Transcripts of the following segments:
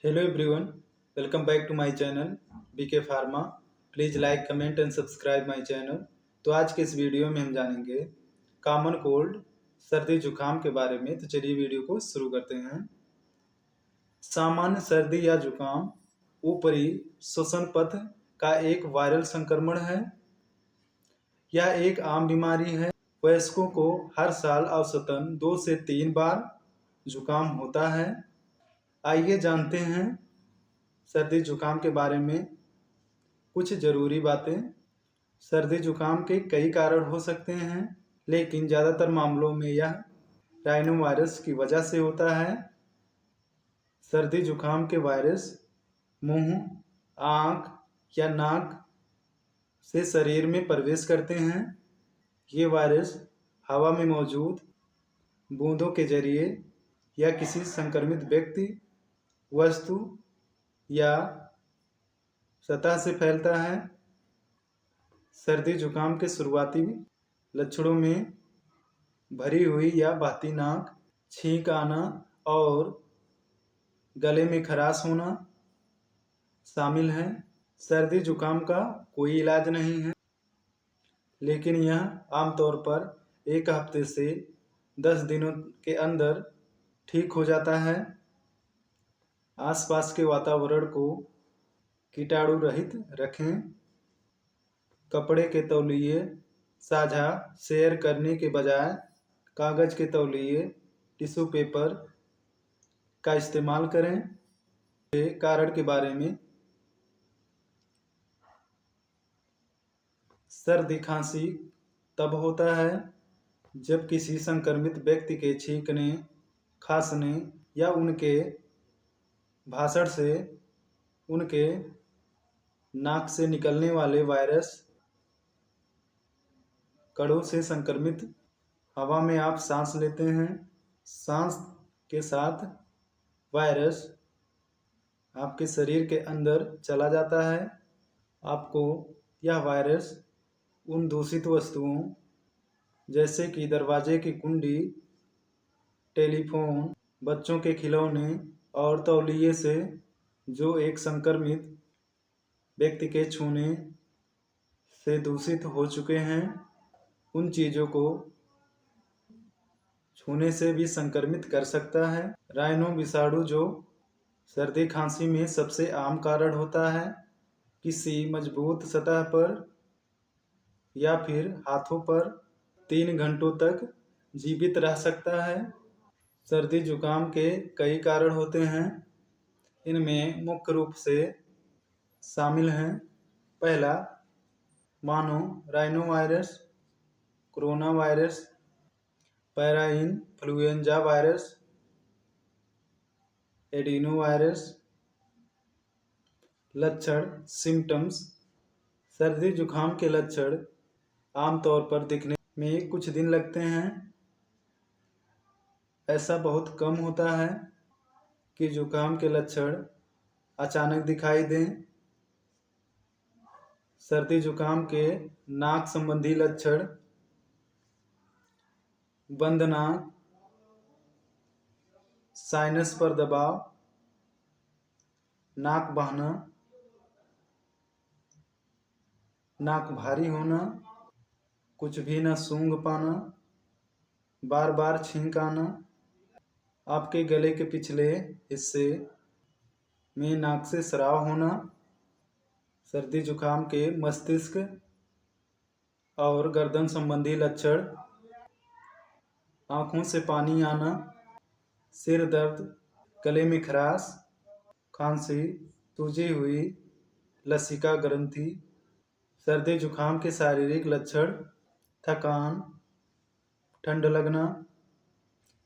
Hello everyone, welcome back to my channel BK Pharma. Please like comment and subscribe my channel. तो आज के इस video में हम जानेंगे कॉमन कोल्ड सर्दी जुकाम के बारे में। तो चलिए वीडियो को शुरू करते हैं। सामान्य सर्दी या जुकाम ऊपरी श्वसन पथ का एक वायरल संक्रमण है। यह एक आम बीमारी है। वयस्कों को हर साल औसतन 2 से 3 बार जुकाम होता है। आइए जानते हैं सर्दी जुकाम के बारे में कुछ ज़रूरी बातें। सर्दी जुकाम के कई कारण हो सकते हैं, लेकिन ज़्यादातर मामलों में यह राइनो वायरस की वजह से होता है। सर्दी जुकाम के वायरस मुंह, आँख या नाक से शरीर में प्रवेश करते हैं। ये वायरस हवा में मौजूद बूंदों के जरिए या किसी संक्रमित व्यक्ति, वस्तु या सतह से फैलता है। सर्दी जुकाम के शुरुआती लक्षणों में भरी हुई या बहती नाक, छींक आना और गले में खराश होना शामिल है। सर्दी जुकाम का कोई इलाज नहीं है, लेकिन यह आमतौर पर 1 हफ्ते से 10 दिनों के अंदर ठीक हो जाता है। आसपास के वातावरण को कीटाणु रहित रखें। कपड़े के तौलिए साझा शेयर करने के बजाय कागज़ के तौलिए टिश्यू पेपर का इस्तेमाल करें। के कारण के बारे में सर्दी खांसी तब होता है जब किसी संक्रमित व्यक्ति के छींकने, खांसने या उनके भाषण से उनके नाक से निकलने वाले वायरस कणों से संक्रमित हवा में आप सांस लेते हैं। सांस के साथ वायरस आपके शरीर के अंदर चला जाता है। आपको यह वायरस उन दूषित वस्तुओं जैसे कि दरवाजे की कुंडी, टेलीफोन, बच्चों के खिलौने और तौलिए से जो एक संक्रमित व्यक्ति के छूने से दूषित हो चुके हैं, उन चीज़ों को छूने से भी संक्रमित कर सकता है। राइनो विषाणु जो सर्दी खांसी में सबसे आम कारण होता है, किसी मजबूत सतह पर या फिर हाथों पर 3 घंटों तक जीवित रह सकता है। सर्दी जुकाम के कई कारण होते हैं। इनमें मुख्य रूप से शामिल हैं: पहला, mono rhino virus, corona virus, para influenza virus, adeno virus. लक्षण सिम्टम्स। सर्दी जुकाम के लक्षण आमतौर पर दिखने में कुछ दिन लगते हैं। ऐसा बहुत कम होता है कि जुकाम के लक्षण अचानक दिखाई दें। सर्दी जुकाम के नाक संबंधी लक्षण: बंद नाक, साइनस पर दबाव, नाक बहना, नाक भारी होना, कुछ भी न सूंघ पाना, बार बार छींक आना, आपके गले के पिछले हिस्से में नाक से स्राव होना। सर्दी जुकाम के मस्तिष्क और गर्दन संबंधी लक्षण: आँखों से पानी आना, सिर दर्द, गले में खराश, खांसी, सूजी हुई लसिका ग्रंथि। सर्दी जुकाम के शारीरिक लक्षण: थकान, ठंड लगना,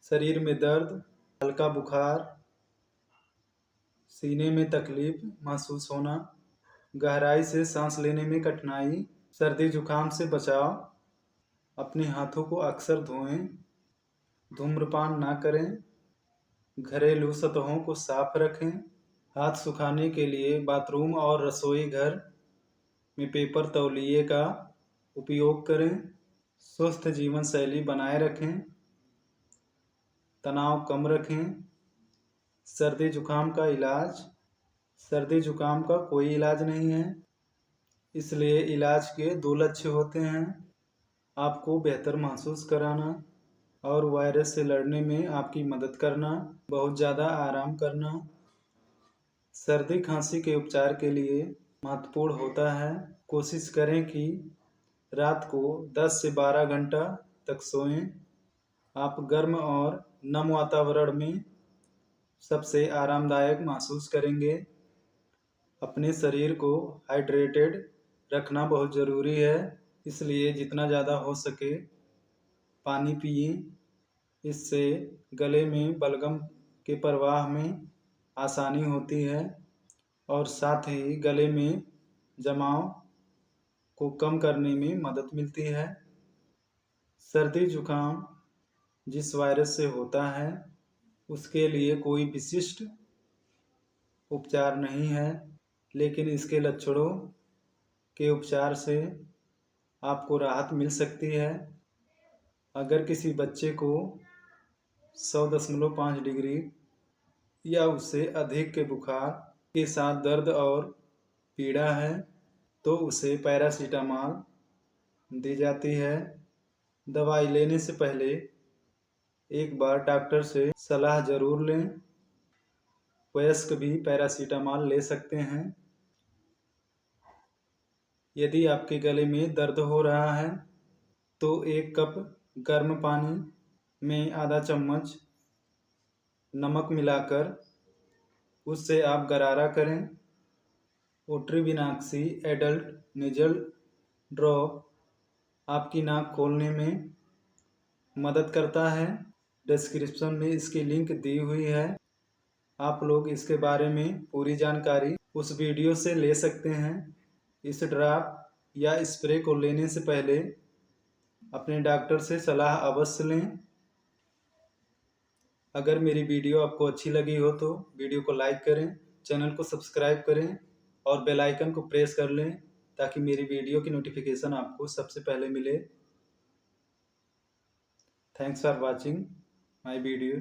शरीर में दर्द, हल्का बुखार, सीने में तकलीफ महसूस होना, गहराई से सांस लेने में कठिनाई। सर्दी जुकाम से बचाव: अपने हाथों को अक्सर धोएं, धूम्रपान ना करें, घरेलू सतहों को साफ रखें। हाथ सुखाने के लिए बाथरूम और रसोई घर में पेपर तौलिए का उपयोग करें। स्वस्थ जीवन शैली बनाए रखें, तनाव कम रखें, सर्दी जुकाम का इलाज। सर्दी जुकाम का कोई इलाज नहीं है, इसलिए इलाज के 2 लक्ष्य होते हैं: आपको बेहतर महसूस कराना और वायरस से लड़ने में आपकी मदद करना, बहुत ज़्यादा आराम करना। सर्दी खांसी के उपचार के लिए महत्वपूर्ण होता है, कोशिश करें कि रात को 10 से 12 घंटा तक सोएं। आप गर्म और नम वातावरण में सबसे आरामदायक महसूस करेंगे। अपने शरीर को हाइड्रेटेड रखना बहुत ज़रूरी है, इसलिए जितना ज़्यादा हो सके पानी पिए। इससे गले में बलगम के प्रवाह में आसानी होती है और साथ ही गले में जमाव को कम करने में मदद मिलती है। सर्दी जुकाम जिस वायरस से होता है उसके लिए कोई विशिष्ट उपचार नहीं है, लेकिन इसके लक्षणों के उपचार से आपको राहत मिल सकती है। अगर किसी बच्चे को 100.5 डिग्री या उससे अधिक के बुखार के साथ दर्द और पीड़ा है तो उसे पैरासीटामॉल दी जाती है। दवाई लेने से पहले एक बार डॉक्टर से सलाह ज़रूर लें। वयस्क भी पैरासीटामॉल ले सकते हैं। यदि आपके गले में दर्द हो रहा है तो 1 कप गर्म पानी में आधा चम्मच नमक मिलाकर उससे आप गरारा करें। ओट्रिविनाक्सी एडल्ट नेजल ड्रॉप आपकी नाक खोलने में मदद करता है। डिस्क्रिप्शन में इसकी लिंक दी हुई है, आप लोग इसके बारे में पूरी जानकारी उस वीडियो से ले सकते हैं। इस ड्रॉप या स्प्रे को लेने से पहले अपने डॉक्टर से सलाह अवश्य लें। अगर मेरी वीडियो आपको अच्छी लगी हो तो वीडियो को लाइक करें, चैनल को सब्सक्राइब करें और बेल आइकन को प्रेस कर लें ताकि मेरी वीडियो की नोटिफिकेशन आपको सबसे पहले मिले। Thanks for watching my video.